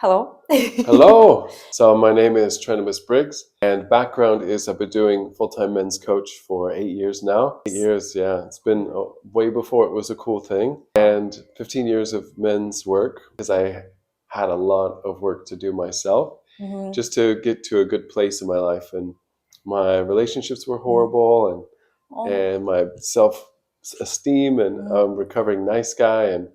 Hello. Hello. So my name is Trenimus Briggs, and background is I've been doing full-time men's coach for 8 years now. 8 years, yeah. It's been way before it was a cool thing, and 15 years of men's work because I had a lot of work to do myself Mhm. just to get to a good place in my life. And my relationships were Mm. horrible, Oh, and my self-esteem, and I'm a recovering nice guy, and oh,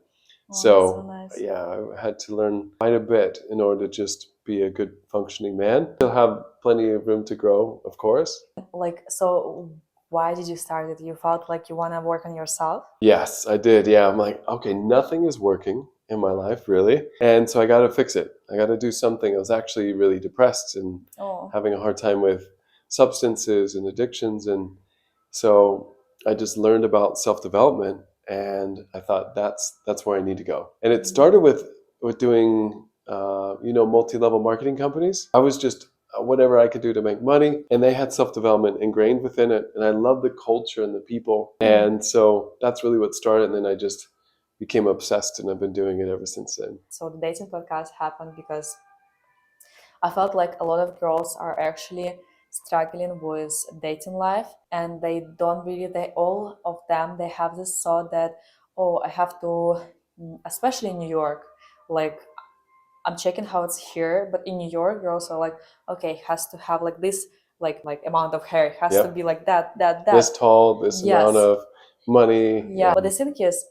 that's so so nice. yeah, I had to learn quite a bit in order to just be a good functioning man. Still have plenty of room to grow, of course. So why did you start it? You felt like you want to work on yourself? Yes, I did. Yeah, I'm like, okay, nothing is working in my life really, and so I got to fix it. I got to do something. I was actually really depressed and Oh, having a hard time with substances and addictions, and so I just learned about self-development, and I thought that's where I need to go. And it started with doing multi-level marketing companies. I was just whatever I could do to make money, and they had self-development ingrained within it, and I love the culture and the people, and so that's really what started. And then I just became obsessed, and I've been doing it ever since then. so the dating podcast happened because I felt like a lot of girls are actually struggling with dating life, and they don't really, they all of them, they have this thought that, oh, I have to, especially in New York, like I'm checking how it's here, but in New York, girls are like, okay, it has to have like this, like amount of hair. It has to Yep, be like that. this tall, this Yes, amount of money. yeah. Yeah, But the thing is,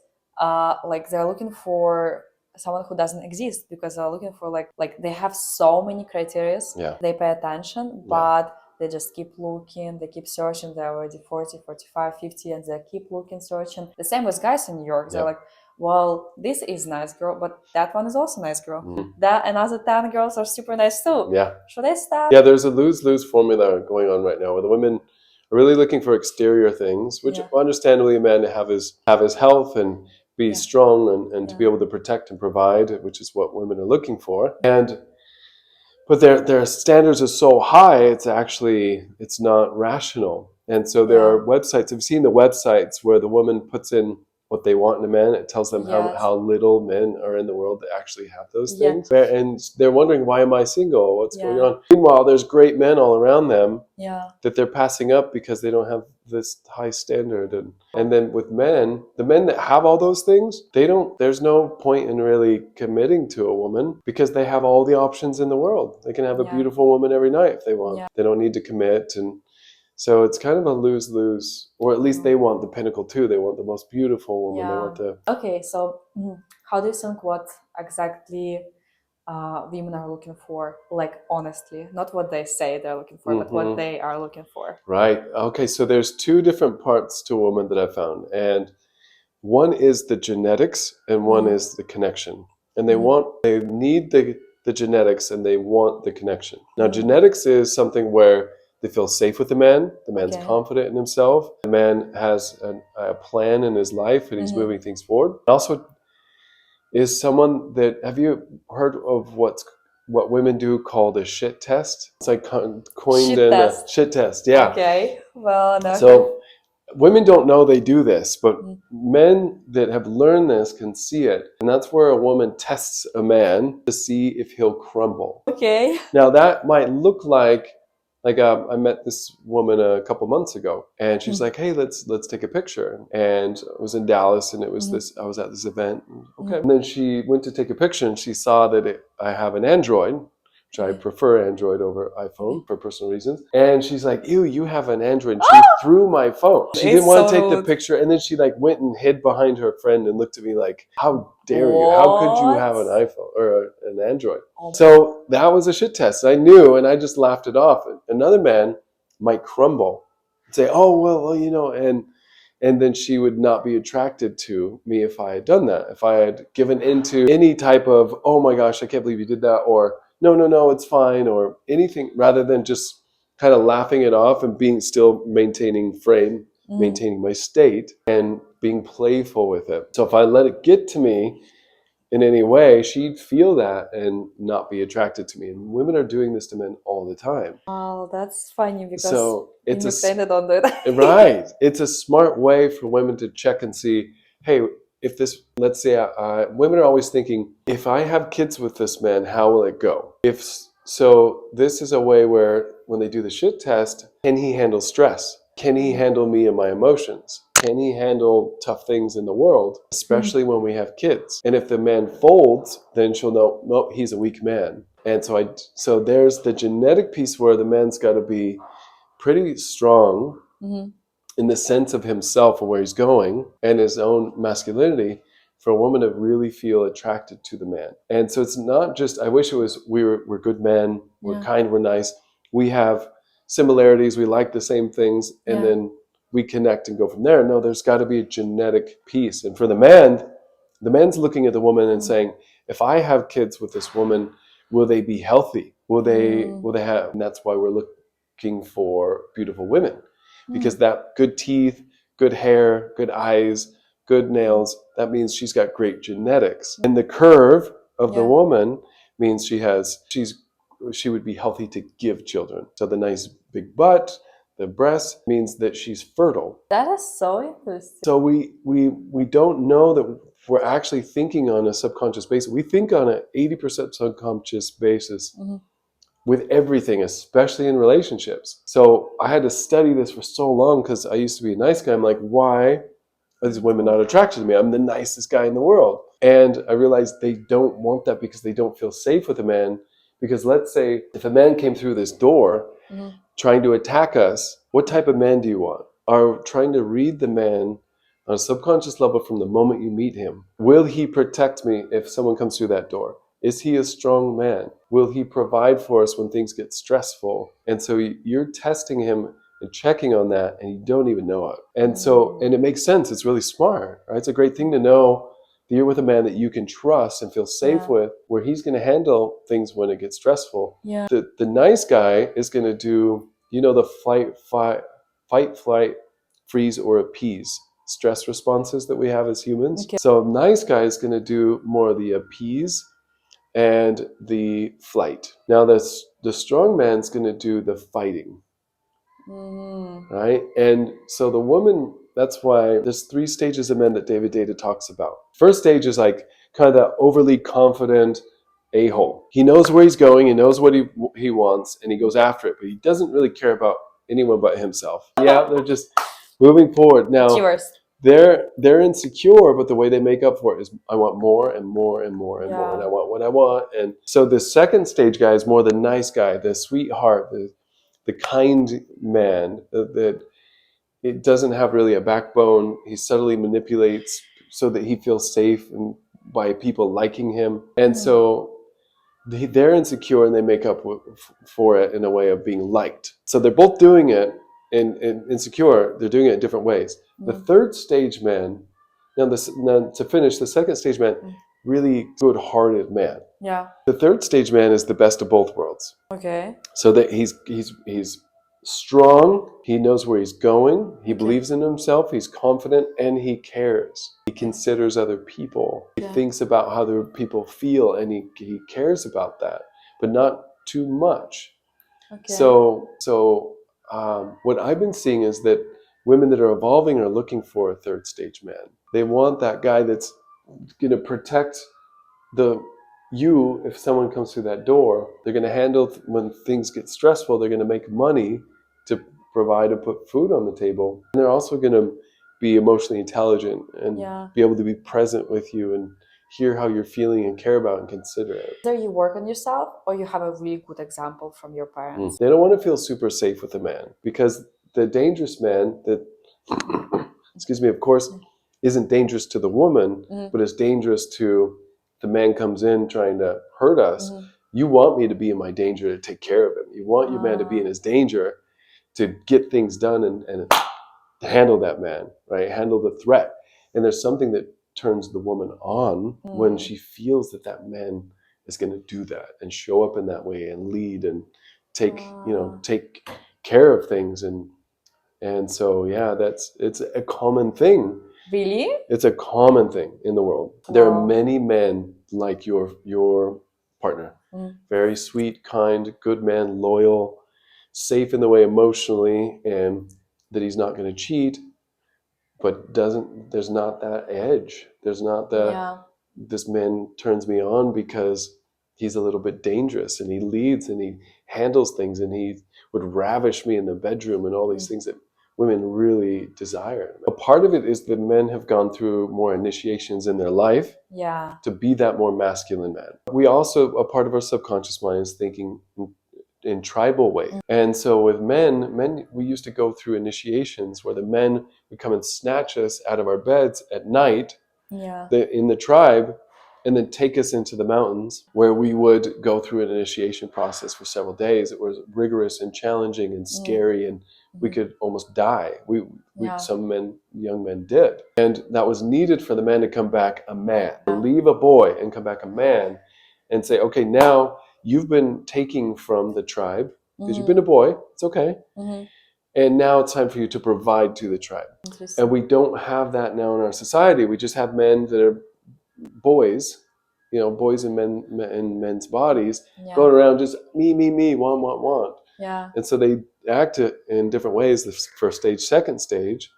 like they're looking for someone who doesn't exist because they're looking for like they have so many criterias. yeah, They pay attention, yeah. but they just keep looking, they keep searching. They're already 40, 45, 50, and they keep looking, searching. The same with guys in New York. They're Yep. like, well, this is nice girl, but that one is also nice girl. Mhm. That another 10 girls are super nice too. Yeah. Should I stop? Yeah, there's a lose-lose formula going on right now where the women are really looking for exterior things, which Yeah. understandably a man to have his health and be Yeah. strong and to Yeah. be able to protect and provide, which is what women are looking for. And but their standards are so high, it's not rational. And so there Yeah. are websites. I've seen the websites where the woman puts in what they want in a man. It tells them Yes. how little men are in the world that actually have those Yeah. things. And they're wondering, why am I single? What's going Yeah. on? Meanwhile, there's great men all around them Yeah. that they're passing up because they don't have this high standard. And then with men, the men that have all those things, there's no point in really committing to a woman because they have all the options in the world. They can have a Yeah. beautiful woman every night if they want. Yeah. They don't need to commit. And so it's kind of a lose-lose, or at least they want the pinnacle too. They want the most beautiful woman. They Yeah. want the Okay, so how do you think what exactly women are looking for? Like honestly, not what they say they're looking for, but what they are looking for. Right. Okay. So there's two different parts to a woman that I found, and one is the genetics, and one is the connection. And they need the genetics, and they want the connection. Now, genetics is something where they feel safe with the man. The man's Okay. confident in himself. The man has a plan in his life, and he's moving things forward. Also, is someone that have you heard of what women do called a shit test? It's like coined Shit in a test. shit test. Yeah. Okay. Well, no. So women don't know they do this, but men that have learned this can see it. And that's where a woman tests a man to see if he'll crumble. Okay. Now, that might look like I met this woman a couple months ago, and she's like, "Hey, let's take a picture." And I was in Dallas, and it was I was at this event. Okay, and then she went to take a picture, and she saw that I have an Android, which I prefer Android over iPhone for personal reasons. And she's like, "Ew, you have an Android." And she threw my phone. She didn't want to take the picture, and then she went and hid behind her friend and looked at me like, "How dare you? How could you have an iPhone or an Android?" So that was a shit test. I knew, and I just laughed it off. Another man might crumble and say, "Oh, well, and then she would not be attracted to me if I had done that. If I had given into any type of, "Oh my gosh, I can't believe you did that," or no, it's fine, or anything, rather than just kind of laughing it off and still maintaining maintaining my state and being playful with it. So if I let it get to me in any way, she'd feel that and not be attracted to me. And women are doing this to men all the time. Wow, that's funny because So in Ukraine they don't do it. right. It's a smart way for women to check and see, hey, if this, let's say, women are always thinking, if I have kids with this man, how will it go? If so, this is a way where when they do the shit test, can he handle stress? Can he handle me and my emotions? Can he handle tough things in the world, especially when we have kids? And if the man folds, then she'll know, no, he's a weak man. And so there's the genetic piece where the man's got to be pretty strong in the sense of himself and where he's going and his own masculinity for a woman to really feel attracted to the man. And so it's not just, I wish it was, we're good men, we're kind, we're nice, we have similarities, we like the same things, and then we connect and go from there. No, there's got to be a genetic piece. And for the man's looking at the woman and saying, if I have kids with this woman, will they be healthy? Will they have, and that's why we're looking for beautiful women, because that good teeth, good hair, good eyes, good nails, that means she's got great genetics. And the curve of the woman means she would be healthy to give children. So the nice big butt, the breast means that she's fertile. That is so interesting. So we don't know that we're actually thinking on a subconscious basis. We think on an 80% subconscious basis with everything, especially in relationships. So I had to study this for so long because I used to be a nice guy. I'm like, why are these women not attracted to me? I'm the nicest guy in the world. And I realized they don't want that because they don't feel safe with a man. Because let's say if a man came through this door trying to attack us, what type of man do you want? Are trying to read the man on a subconscious level from the moment you meet him. Will he protect me if someone comes through that door? Is he a strong man? Will he provide for us when things get stressful? And so you're testing him and checking on that, and you don't even know it. And so, and it makes sense. It's really smart, right? It's a great thing to know that you're with a man that you can trust and feel safe with, where he's going to handle things when it gets stressful. The nice guy is going to do, the fight, flight, freeze, or appease stress responses that we have as humans. Okay. So nice guy is going to do more of the appease and the flight. Now the strong man's going to do the fighting. Right? And so the woman, that's why there's 3 stages of men that David Deida talks about. First stage is like kind of that overly confident a-hole. He knows where he's going, he knows what he wants, and he goes after it, but he doesn't really care about anyone but himself. Yeah, they're just moving forward. Now, they're insecure, but the way they make up for it is, I want more and more and more and more, and I want what I want. And so the second stage guy is more the nice guy, the sweetheart, the kind man that it doesn't have really a backbone. He subtly manipulates so that he feels safe and by people liking him. And so they're insecure and they make up for it in a way of being liked. So they're both doing it in insecure. They're doing it in different ways. The third stage man, now to finish, the second stage man, really good-hearted man. Yeah. The third stage man is the best of both worlds. Okay. So that he's strong, he knows where he's going, he believes in himself, he's confident, and he cares. He considers other people. He thinks about how other people feel, and he cares about that, but not too much. Okay. So what I've been seeing is that women that are evolving are looking for a third stage man. They want that guy that's going to protect if someone comes through that door. They're going to handle when things get stressful. They're going to make money to provide and put food on the table. And they're also going to be emotionally intelligent and be able to be present with you and hear how you're feeling and care about and consider it. Either you work on yourself or you have a really good example from your parents. They don't want to feel super safe with a man, because the dangerous man that, excuse me, of course, isn't dangerous to the woman, but is dangerous to the man comes in trying to hurt us. You want me to be in my danger to take care of him. You want your man to be in his danger to get things done and handle that man, right? Handle the threat. And there's something that turns the woman on when she feels that man is going to do that and show up in that way and lead and take care of things. And so, it's a common thing. Really? It's a common thing in the world. Wow. There are many men like your partner. Very sweet, kind, good man, loyal, safe in the way emotionally, and that he's not going to cheat. but there's not that edge. There's not Yeah. this man turns me on because he's a little bit dangerous and he leads and he handles things and he would ravish me in the bedroom and all these things that women really desire. A part of it is that men have gone through more initiations in their life Yeah. to be that more masculine man. We also, a part of our subconscious mind is thinking in tribal way. And so with men, we used to go through initiations where the men would come and snatch us out of our beds at night Yeah. in the tribe and then take us into the mountains where we would go through an initiation process for several days. It was rigorous and challenging and scary, and we could almost die. Yeah. Some young men did. And that was needed for the man to come back a man, leave a boy and come back a man and say, okay, now you've been taking from the tribe because you've been a boy. It's okay. And now it's time for you to provide to the tribe. And we don't have that now in our society. We just have men that are boys, boys in men's bodies, going around just me, want. Yeah. And so they act it in different ways. The first stage, second stage.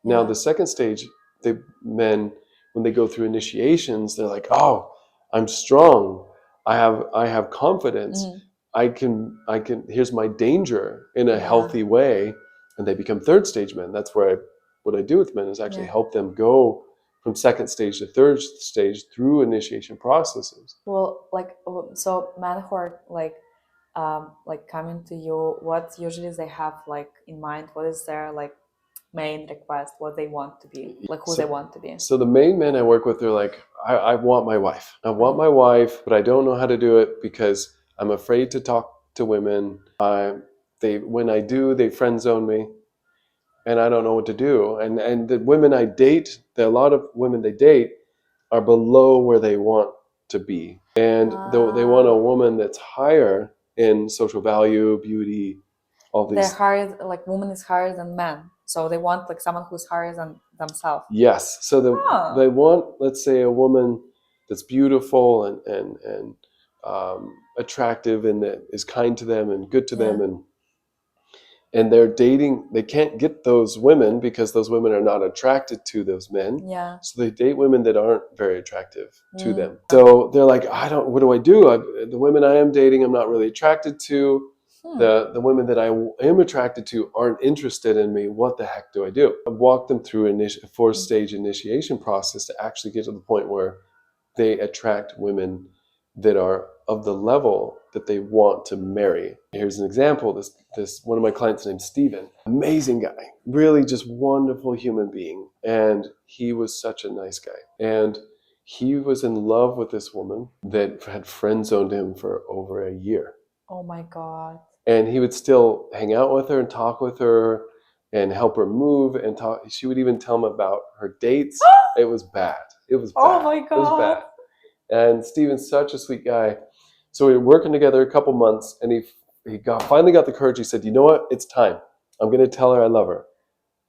Now the second stage, men, when they go through initiations, they're like, oh, I'm strong. I have confidence. I can here's my danger in a healthy way. And they become third stage men. That's where what I do with men is actually help them go from second stage to third stage through initiation processes. Well, so men who are coming to you, what usually they have in mind? What is their main request? What they want to be, who they want to be? So the main men I work with are like, I want my wife. I want my wife, but I don't know how to do it because I'm afraid to talk to women. When I do, they friend zone me, and I don't know what to do. And the women I date, a lot of women they date are below where they want to be, and they want a woman that's higher in social value, beauty, all these. They're higher, woman is higher than men, so they want someone who's higher than themselves. Yes, so they want, let's say, a woman that's beautiful and attractive and that is kind to them and good to them, and they're dating. They can't get those women because those women are not attracted to those men. Yeah. So they date women that aren't very attractive to them. So they're like, what do I do? The women I am dating, I'm not really attracted to. The women that I am attracted to aren't interested in me. What the heck do I do? I walk them through a 4-stage initiation process to actually get to the point where they attract women that are of the level that they want to marry. Here's an example. This one of my clients named Steven, amazing guy, really just wonderful human being. And he was such a nice guy. And he was in love with this woman that had friend zoned him for over a year. Oh my God. And he would still hang out with her and talk with her and help her move and talk. She would even tell him about her dates. It was bad. It was bad. Oh my God. It was bad. And Steven's such a sweet guy. So we were working together a couple months, and he finally got the courage. He said, you know what? It's time. I'm going to tell her I love her.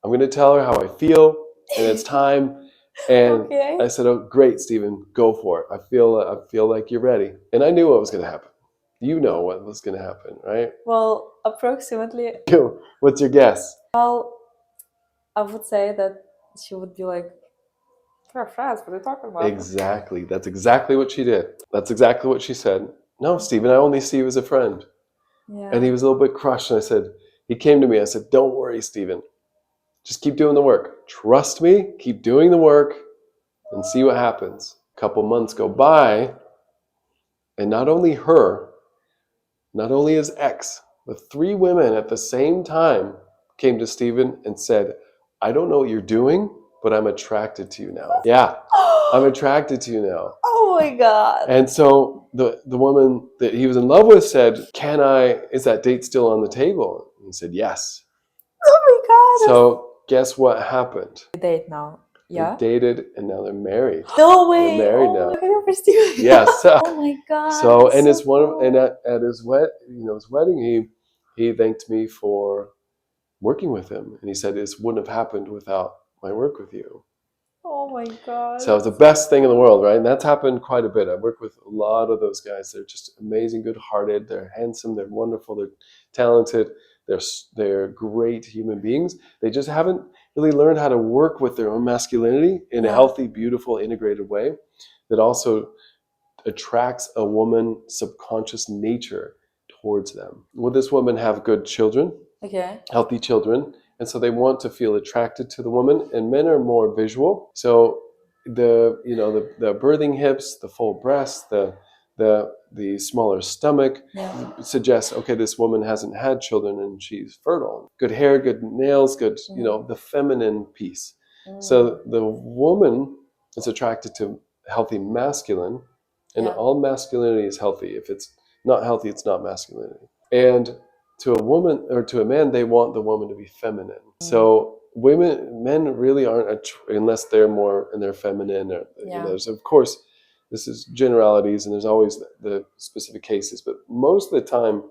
I'm going to tell her how I feel, and it's time. And I said, oh, great, Steven, go for it. I feel like you're ready. And I knew what was going to happen. You know what was going to happen, right? Well, approximately. What's your guess? Well, I would say that she would be like, we're friends, what are you talking about? Exactly. That's exactly what she did. That's exactly what she said. No, Steven, I only see you as a friend. Yeah. And he was a little bit crushed. And he came to me. I said, don't worry, Steven. Just keep doing the work. Trust me. Keep doing the work and see what happens. A couple months go by, and not only his ex, but 3 women at the same time came to Steven and said, I don't know what you're doing, but I'm attracted to you now. Yeah, I'm attracted to you now. Oh my God. And so the woman that he was in love with said, is that date still on the table? And he said, yes. Oh my God. So guess what happened? They date now. Yeah. They dated and now they're married. No way. They're married now. Yes. Yes. Oh my God. So and it's at his his wedding he thanked me for working with him, and he said this wouldn't have happened without my work with you. Oh my God. So it's the best thing in the world, right? And that's happened quite a bit. I've worked with a lot of those guys. They're just amazing, good-hearted. They're handsome. They're wonderful. They're talented. They're great human beings. They just haven't really learn how to work with their own masculinity in a Yeah. healthy, beautiful, integrated way that also attracts a woman's subconscious nature towards them. Will this woman have good children, Okay. healthy children? And so they want to feel attracted to the woman, and men are more visual. So the birthing hips, the full breast, the smaller stomach Yeah. suggests, okay, this woman hasn't had children and she's fertile. Good hair, good nails, good, the feminine piece. So the woman is attracted to healthy masculine, and Yeah. all masculinity is healthy. If it's not healthy, it's not masculinity. And to a woman or to a man, they want the woman to be feminine. So men really aren't, unless they're more and they're feminine. Or, there's, of course, this is generalities, and there's always the specific cases. But most of the time,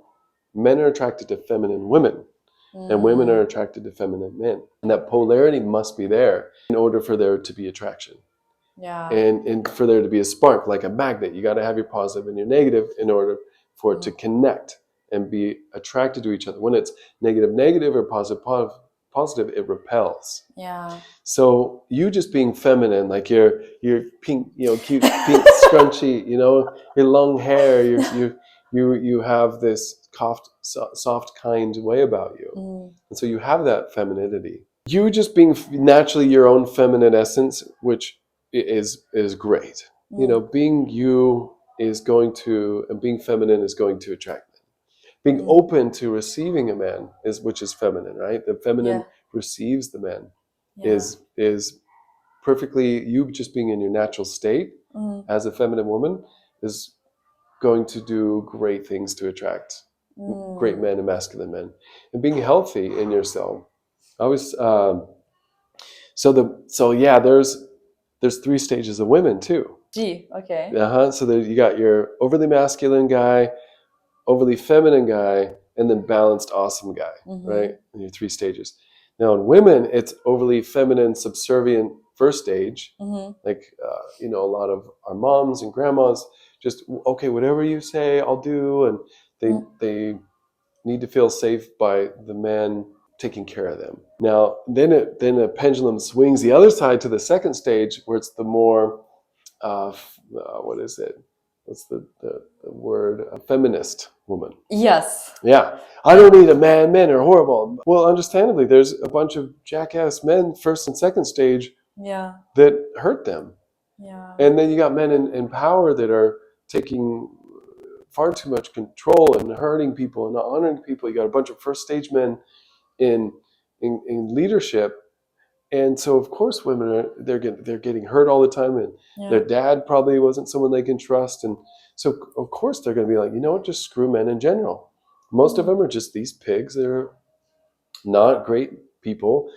men are attracted to feminine women, and women are attracted to feminine men. And that polarity must be there in order for there to be attraction. Yeah. And for there to be a spark, like a magnet, you got to have your positive and your negative in order for it to connect and be attracted to each other. When it's negative or positive, it repels. Yeah. So you just being feminine, like your pink, cute pink scrunchy, your long hair, you have this soft, kind way about you, and so you have that femininity. You just being naturally your own feminine essence, which is great. Being you is going to, and being feminine is going to attract men. Being open to receiving a man which is feminine, right? The feminine receives the man. Is perfectly, you just being in your natural state as a feminine woman is going to do great things to attract great men and masculine men. And being healthy in yourself. I was there's 3 stages of women too. Gee, okay. So you got your overly masculine guy, overly feminine guy, and then balanced awesome guy, right? And your 3 stages. Now in women, it's overly feminine, subservient first stage, like a lot of our moms and grandmas just, okay, whatever you say, I'll do, and they need to feel safe by the man taking care of them. Now then a pendulum swings the other side to the second stage, where it's the more what is it? What's the word? A feminist woman. Yes. Yeah. I don't need a man. Men are horrible. Well, understandably, there's a bunch of jackass men, first and second stage, that hurt them. Yeah. And then you got men in power that are taking far too much control and hurting people and not honoring people. You got a bunch of first stage men in leadership. And so, of course, women they're getting hurt all the time, and their dad probably wasn't someone they can trust, and so of course they're going to be like, just screw men in general. Most of them are just these pigs that are not great people,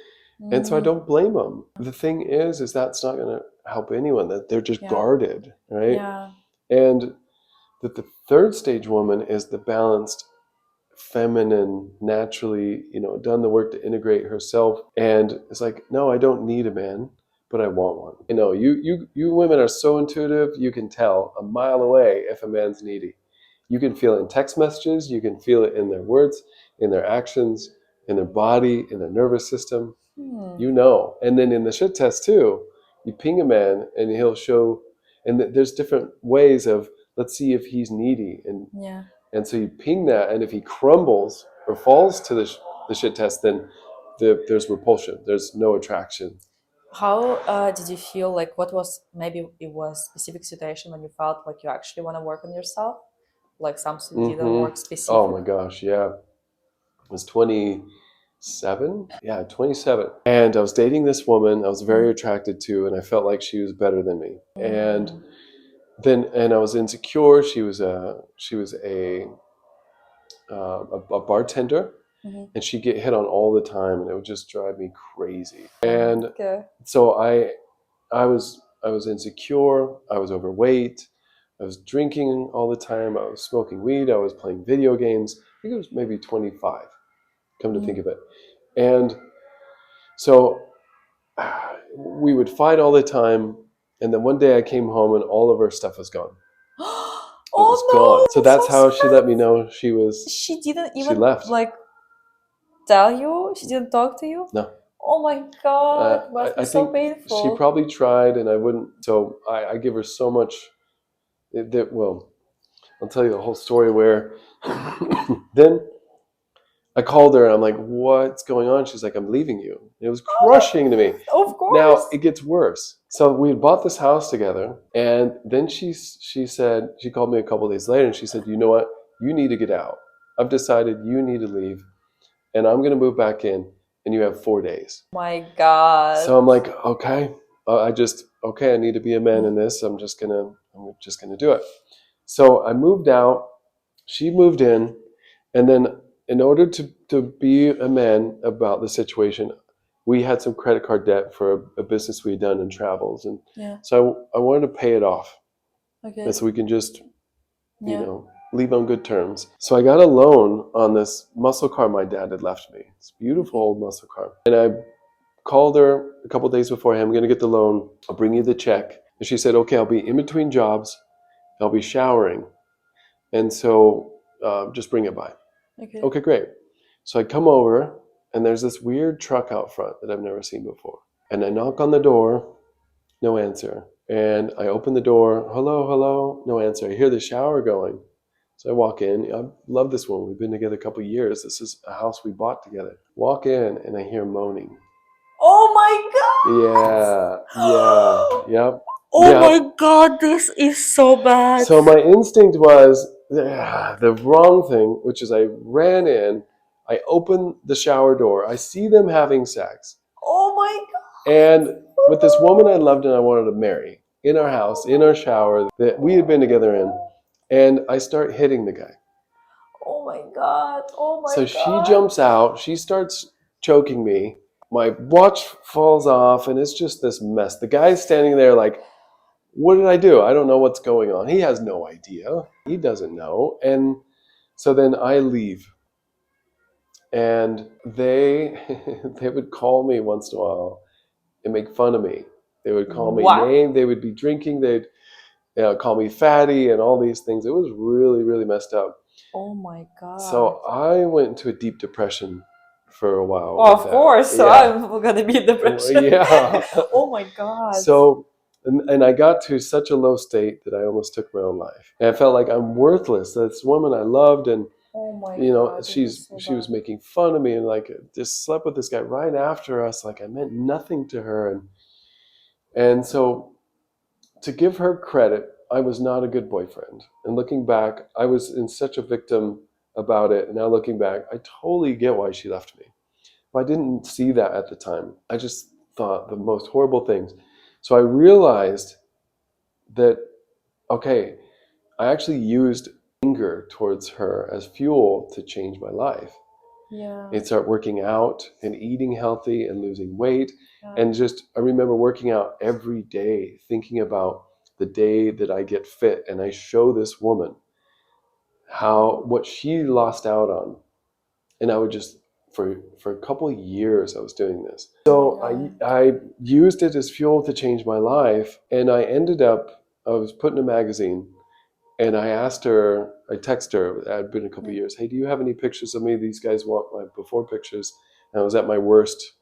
and so I don't blame them. The thing is that's not going to help anyone. That they're just guarded, right? Yeah. And that the third stage woman is the balanced, feminine, naturally, done the work to integrate herself, and it's like, no, I don't need a man, but I want one. You women are so intuitive. You can tell a mile away if a man's needy. You can feel it in text messages. You can feel it in their words, in their actions, in their body, in their nervous system. And then in the shit test too, you ping a man and he'll show, and there's different ways of, let's see if he's needy, and so you ping that, and if he crumbles or falls to the shit test, then there's repulsion. There's no attraction. How did you feel? Like, what was, maybe it was specific situation when you felt like you actually want to work on yourself? Like something didn't work specific? Oh my gosh, yeah. I was 27. Yeah, 27. And I was dating this woman I was very attracted to, and I felt like she was better than me. And I was insecure. She was a bartender, and she'd get hit on all the time, and it would just drive me crazy. And so I was insecure. I was overweight. I was drinking all the time. I was smoking weed. I was playing video games. I think it was maybe 25, come to think of it. And so we would fight all the time. And then one day I came home and all of her stuff was gone. It was gone. So that's how she let me know she didn't even left. like tell you? She didn't talk to you? No. Oh my God, it must be I so think she painful. probably tried, and I wouldn't. So I give her so much. Well, I'll tell you the whole story where then I called her and I'm like, what's going on? She's like, I'm leaving you. And it was Oh my crushing to me. God, of Now course. it gets worse. So we had bought this house together, and then she said, she called me a couple of days later and she said, you know what? You need to get out. I've decided you need to leave, and I'm going to move back in, and you have 4 days. My God. So I'm like, okay, okay, I need to be a man in this. I'm just gonna do it. So I moved out. She moved in, and then in order to be a man about the situation, we had some credit card debt for a business we had done in travels, and Yeah. so I wanted to pay it off, Okay. and so we can just Yeah. leave on good terms. So I got a loan on this muscle car my dad had left me. It's a beautiful Okay. old muscle car, and I called her a couple days before. Hey, I'm going to get the loan. I'll bring you the check. And she said, okay, I'll be in between jobs. I'll be showering. And so just bring it by. Okay. Okay, great. So I come over, and there's this weird truck out front that I've never seen before. And I knock on the door, no answer. And I open the door, hello, hello, no answer. I hear the shower going. So I walk in. I love this woman. We've been together a couple of years. This is a house we bought together. Walk in, and I hear moaning. Oh my God. Yep. Oh my God, this is so bad. So my instinct was the wrong thing, which is I ran in, I opened the shower door, I see them having sex, Oh my God. and with this woman I loved and I wanted to marry in our house, in our shower that we had been together in, and I start hitting the guy. Oh my God. Oh my So she God. jumps out, she starts choking me. My watch falls off, and it's just this mess. The guy's standing there like, what did I do? I don't know what's going on. He has no idea. He doesn't know. And so then I leave. And they they would call me once in a while and make fun of me. They would call me What? names. They would be drinking. They'd call me fatty and all these things. It was really, really messed up. Oh my God. So I went into a deep depression for a while. Well, with of that. course. So Yeah. I'm gonna be in depression. Yeah. Oh my God. So, and I got to such a low state that I almost took my own life. And I felt like I'm worthless. This woman I loved, and Oh my God. she This is so was bad. making fun of me, and like just slept with this guy right after us. Like I meant nothing to her, and so to give her credit, I was not a good boyfriend. And looking back, I was in such a victim about it. And now looking back, I totally get why she left me. But I didn't see that at the time. I just thought the most horrible things. So I realized that, okay, I actually used anger towards her as fuel to change my life. Yeah. And start working out and eating healthy and losing weight. Yeah. And just, I remember working out every day, thinking about the day that I get fit and I show this woman what she lost out on. And I would just, for a couple of years, I was doing this. So I used it as fuel to change my life. And I ended up, I was put in a magazine, and I asked her, I texted her, it had been a couple of years, hey, do you have any pictures of me? These guys want my before pictures. And I was at my worst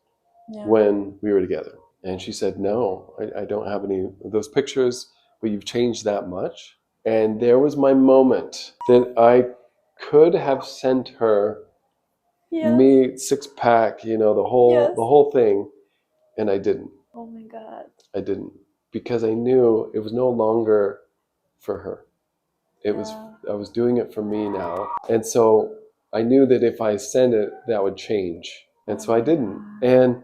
when we were together. And she said, no, I don't have any of those pictures, but you've changed that much. And there was my moment that I could have sent her me six-pack, the whole thing, and I didn't. Oh my God. I didn't, because I knew it was no longer for her. I was doing it for me now. And so I knew that if I sent it, that would change. And so I didn't. And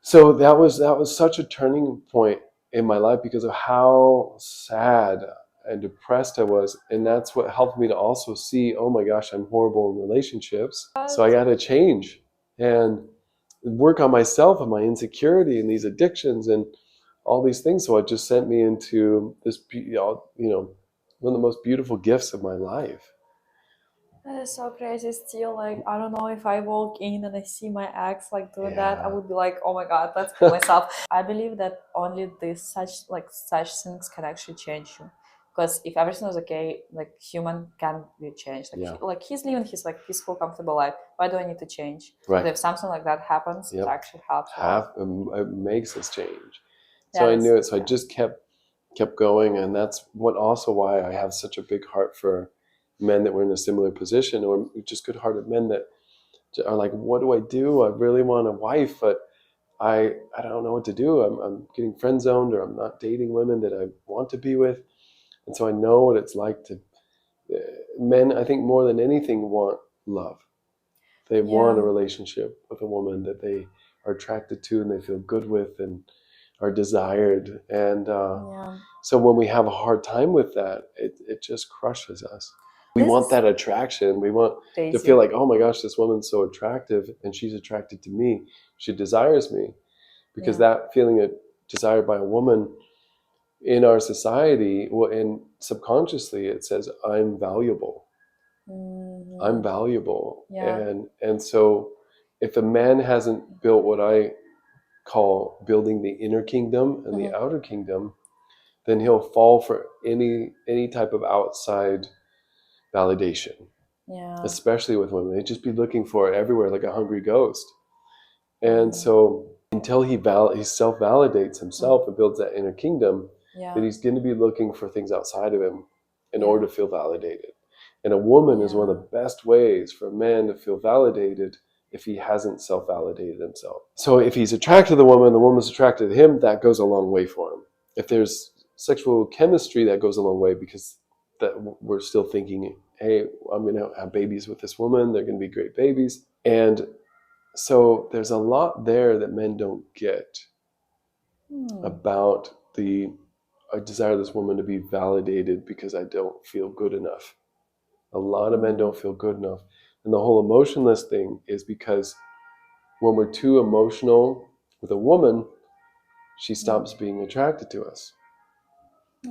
so that was such a turning point in my life because of how sad and depressed I was. And that's what helped me to also see, oh my gosh, I'm horrible in relationships. So I got to change and work on myself and my insecurity and these addictions and all these things. So it just sent me into this, one of the most beautiful gifts of my life. That is so crazy. Still, like, I don't know, if I walk in and I see my ex like doing that, I would be like, oh my God, let's kill myself. I believe that only such things can actually change you. Because if everything was okay, like human can be changed. Like, Yeah. like he's living his like peaceful, comfortable life. Why do I need to change? Right. But if something like that happens, Yep. it actually helps a lot. It makes us change. So Yeah, I knew it. that's- So I yeah. just kept going, and that's what also why I have such a big heart for men that were in a similar position, or just good-hearted men that are like, what do I do? I really want a wife, but I don't know what to do. I'm getting friend zoned, or I'm not dating women that I want to be with, and so I know what it's like to. Men, I think more than anything, want love. They want a Yeah. relationship with a woman that they are attracted to and they feel good with and are desired. And Yeah. so when we have a hard time with that, it just crushes us. We This want is that attraction. We want to crazy. feel like, oh my gosh, this woman's so attractive and she's attracted to me. She desires me. Because Yeah. that feeling of desired by a woman in our society, and subconsciously, it says, I'm valuable. I'm Mhm. valuable. Yeah. And so if a man hasn't built what I call building the inner kingdom and the Mhm. outer kingdom, then he'll fall for any type of outside validation, Yeah. especially with women. They'd just be looking for it everywhere like a hungry ghost. And Mm. so until he self-validates himself and builds that inner kingdom, Yeah. then he's going to be looking for things outside of him in Yeah. order to feel validated. And a woman is one of Yeah. the best ways for a man to feel validated if he hasn't self-validated himself. So if he's attracted to the woman's attracted to him, that goes a long way for him. If there's sexual chemistry, that goes a long way, because that we're still thinking, hey, I'm going to have babies with this woman. They're going to be great babies. And so there's a lot there that men don't get about I desire this woman to be validated because I don't feel good enough. A lot of men don't feel good enough. And the whole emotionless thing is because when we're too emotional with a woman, she stops being attracted to us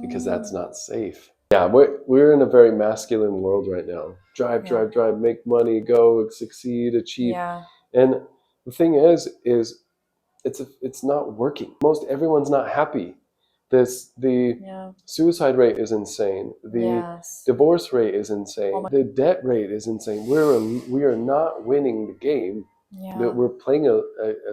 because that's not safe. Yeah, we're in a very masculine world right now. Drive, Yeah. drive, drive, make money, go, succeed, achieve. Yeah. And the thing is it's not working. Most everyone's not happy. The Yeah. suicide rate is insane. The Yes. divorce rate is insane. Oh my- The debt rate is insane. We are not winning the game. Yeah. We're playing a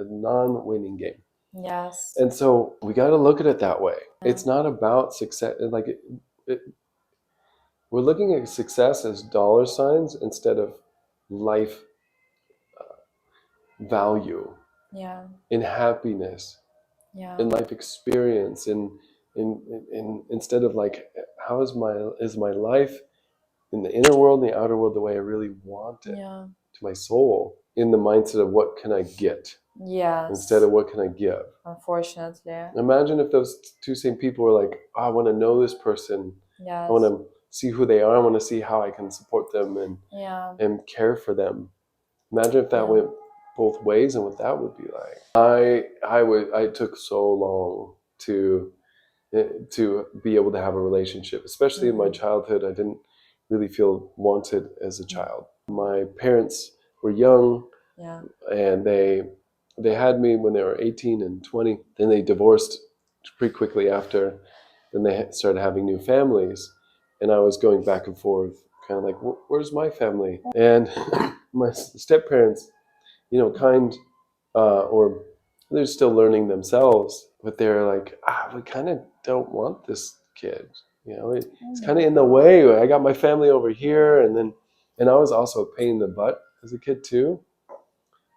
non-winning game. Yes. And so we got to look at it that way. Yeah. It's not about success. Like we're looking at success as dollar signs instead of life value, Yeah. in happiness, Yeah. in life experience, in instead of like, how is my life in the inner world and the outer world the way I really want it, Yeah. to my soul, in the mindset of what can I get Yes. instead of what can I give. Unfortunately. Imagine if those two same people were like, oh, I want to know this person, Yes. I want to see who they are, I want to see how I can support them Yeah. and care for them. Imagine if that Yeah. went both ways and what that would be like. I took so long to be able to have a relationship, especially in my childhood. I didn't really feel wanted as a child. My parents were young, Yeah. and they had me when they were 18 and 20. Then they divorced pretty quickly after. Then they started having new families, and I was going back and forth, kind of like, where's my family? And my step parents, kind, or they're still learning themselves, but they're like, we kind of don't want this kid. It's kind of in the way. I got my family over here, and I was also a pain in the butt as a kid too.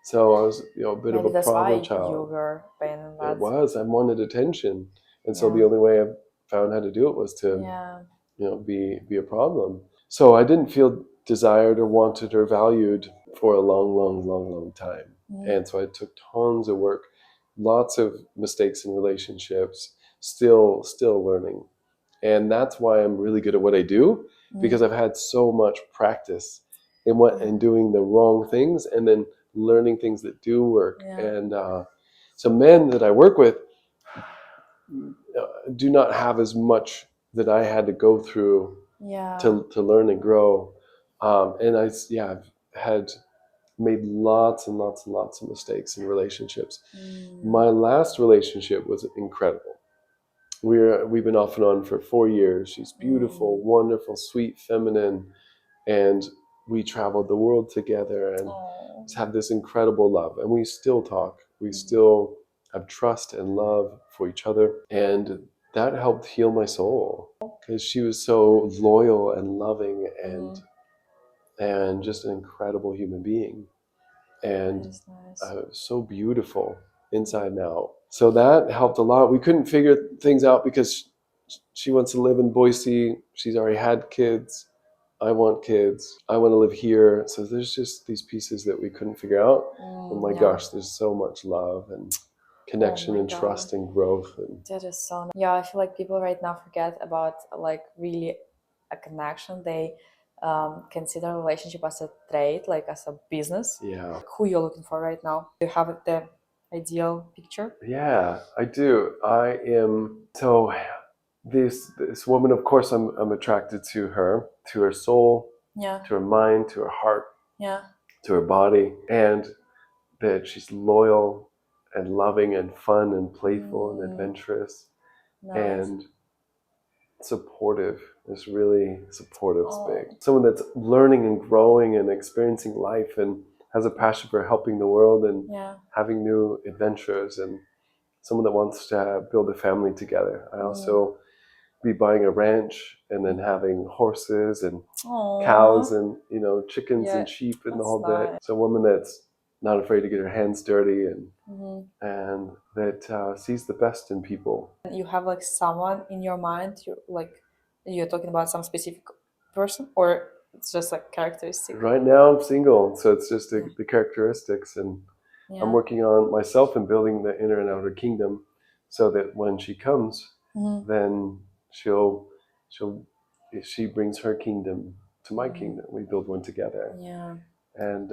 So I was, a bit of Maybe a that's why problem you child. were pain in It that. was. I wanted attention, and so the Yeah. only way I found how to do it was to, Yeah. be a problem. So I didn't feel desired or wanted or valued for a long, long, long, long time. And so I took tons of work, lots of mistakes in relationships, still learning. And that's why I'm really good at what I do, because I've had so much practice in doing the wrong things and then learning things that do work. Yeah. And so men that I work with do not have as much that I had to go through Yeah. to learn and grow. And I've had made lots and lots and lots of mistakes in relationships. My last relationship was incredible. we've been off and on for 4 years. She's beautiful, wonderful, sweet, feminine, and we traveled the world together and Oh. just have this incredible love. And we still talk. We still have trust and love for each other, and that helped heal my soul because she was so loyal and loving and just an incredible human being, and That is nice. so beautiful inside and out. So that helped a lot. We couldn't figure things out because she wants to live in Boise. She's already had kids. I want kids. I want to live here. So there's just these pieces that we couldn't figure out. Oh my Yeah. gosh, there's so much love and connection my and God. trust and growth. And That is so nice. Yeah, I feel like people right now forget about like really a connection. They consider a relationship as a trade, like as a business. yeah, Who you're looking for right now? Do you have the ideal picture? yeah, I do. I am so this woman. Of course, I'm attracted to her soul, Yeah, to her mind, to her heart, yeah. to her body, and that she's loyal and loving and fun and playful and adventurous Nice. and supportive. Is really supportive is Oh. big. Someone that's learning and growing and experiencing life and has a passion for helping the world and Yeah. having new adventures, and someone that wants to build a family together. I also be buying a ranch and then having horses and cows and chickens Yeah, and sheep and the that's whole bit. nice. So a woman that's not afraid to get her hands dirty and Mhm. that sees the best in people. You have like someone in your mind, you're talking about some specific person, or it's just like characteristic? Right now I'm single, so it's just the characteristics, and I'm Yeah. working on myself and building the inner and outer kingdom so that when she comes, then she'll she brings her kingdom to my kingdom. We build one together. Yeah. And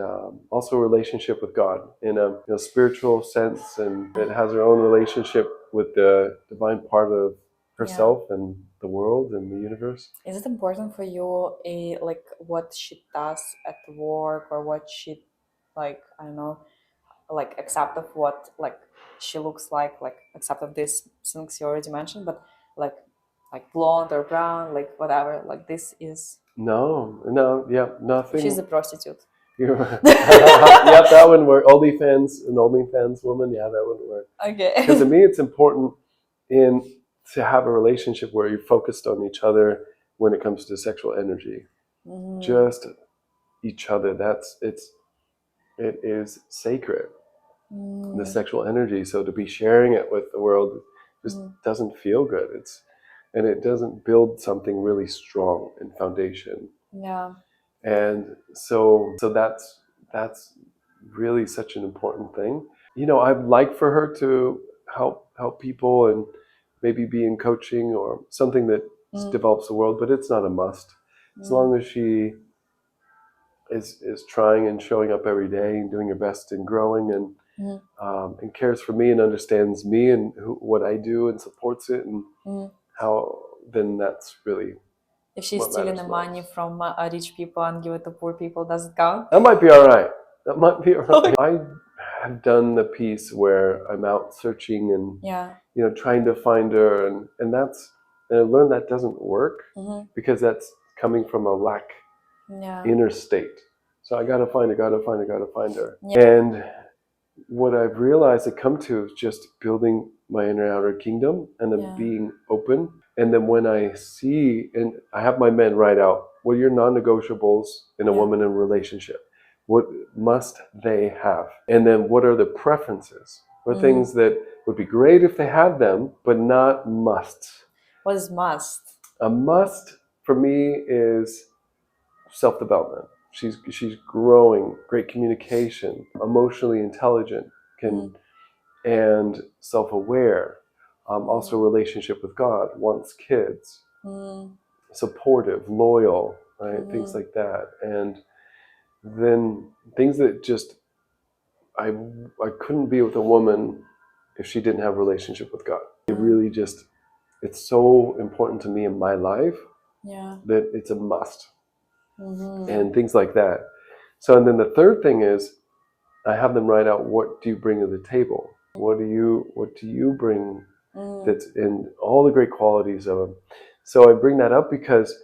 also a relationship with God in a spiritual sense, and that has her own relationship with the divine part of herself and the world and the universe. Is it important for you, like what she does at work, or what she, like, I don't know, like except of what like she looks like except of these things you already mentioned, but like blonde or brown, like whatever, like this is. No, yeah, nothing. She's a prostitute. Yep, that wouldn't work. An OnlyFans woman, yeah, that wouldn't work. Okay. Because to me, it's important to have a relationship where you're focused on each other when it comes to sexual energy. Just each other. It is sacred, the sexual energy. So to be sharing it with the world just doesn't feel good. And it doesn't build something really strong in foundation. Yeah. And so that's really such an important thing. I'd like for her to help people and maybe be in coaching or something that develops the world, but it's not a must. As long as she is trying and showing up every day and doing her best and growing and cares for me and understands me and what I do and supports it and how, then that's really. If she's what stealing matters the money most. from rich people and give it to poor people, does it count? That might be all right. I have done the piece where I'm out searching and Yeah. trying to find her, and I learned that doesn't work because that's coming from a lack inner state. So I gotta find her. Yeah. And what I've realized I come to is just building my inner outer kingdom and then being open. And then when I see, and I have my men write out what are your non-negotiables in a woman in a relationship. What must they have? And then what are the preferences? What things that would be great if they had them, but not musts? What is must? A must for me is self-development. She's growing, great communication, emotionally intelligent, and self-aware. Also, relationship with God, wants kids, supportive, loyal, right? Things like that, and then things that just I couldn't be with a woman if she didn't have a relationship with God. It really just it's so important to me in my life that it's a must. And things like that. So, and then the third thing is I have them write out what do you bring to the table? What do you bring Mm. that's in all the great qualities of him. So I bring that up because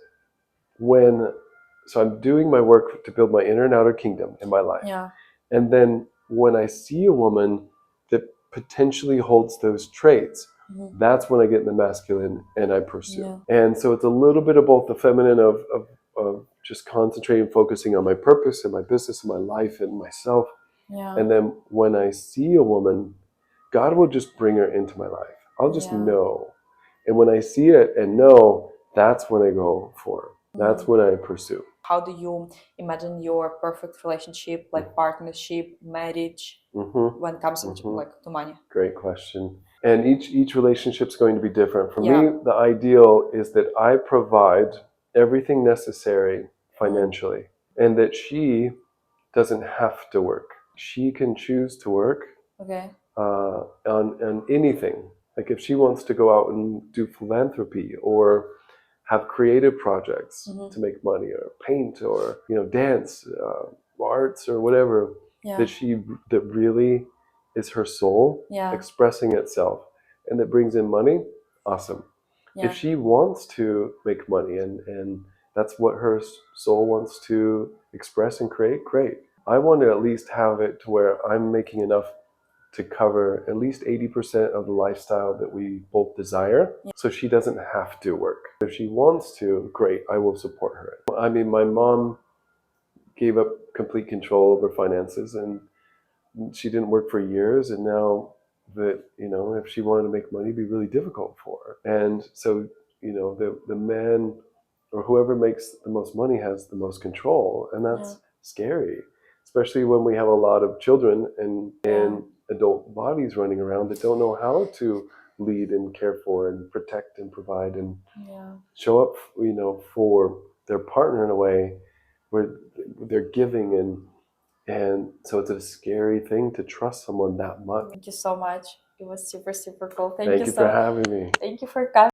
so I'm doing my work to build my inner and outer kingdom in my life. Yeah. And then when I see a woman that potentially holds those traits, Mhm. that's when I get in the masculine and I pursue. Yeah. And so it's a little bit of both the feminine of just concentrating, focusing on my purpose and my business and my life and myself. Yeah. And then when I see a woman, God will just bring her into my life. I'll just Yeah. know. And when I see it and know, that's when I go for her. That's Mm. when I pursue. How do you imagine your perfect relationship, like partnership, marriage, Mm-hmm. when it comes Mm-hmm. like to money? Great question. And each relationship's going to be different. For Yeah. me, the ideal is that I provide everything necessary financially, and that she doesn't have to work. She can choose to work Okay. on anything. Like if she wants to go out and do philanthropy or have creative projects to make money, or paint, or dance, arts, or whatever, Yeah. that really is her soul Yeah. expressing itself, and that brings in money. Awesome. Yeah. If she wants to make money and that's what her soul wants to express and create, great. I want to at least have it to where I'm making enough to cover at least 80% of the lifestyle that we both desire, so she doesn't have to work. If she wants to, great, I will support her. I mean, my mom gave up complete control over finances, and she didn't work for years, and now that, if she wanted to make money, it'd be really difficult for her. And so, the man or whoever makes the most money has the most control, and that's scary, especially when we have a lot of children and adult bodies running around that don't know how to lead and care for and protect and provide and show up, for their partner in a way where they're giving, and so it's a scary thing to trust someone that much. Thank you so much. It was super, super cool. Thank you for having me. Thank you for coming.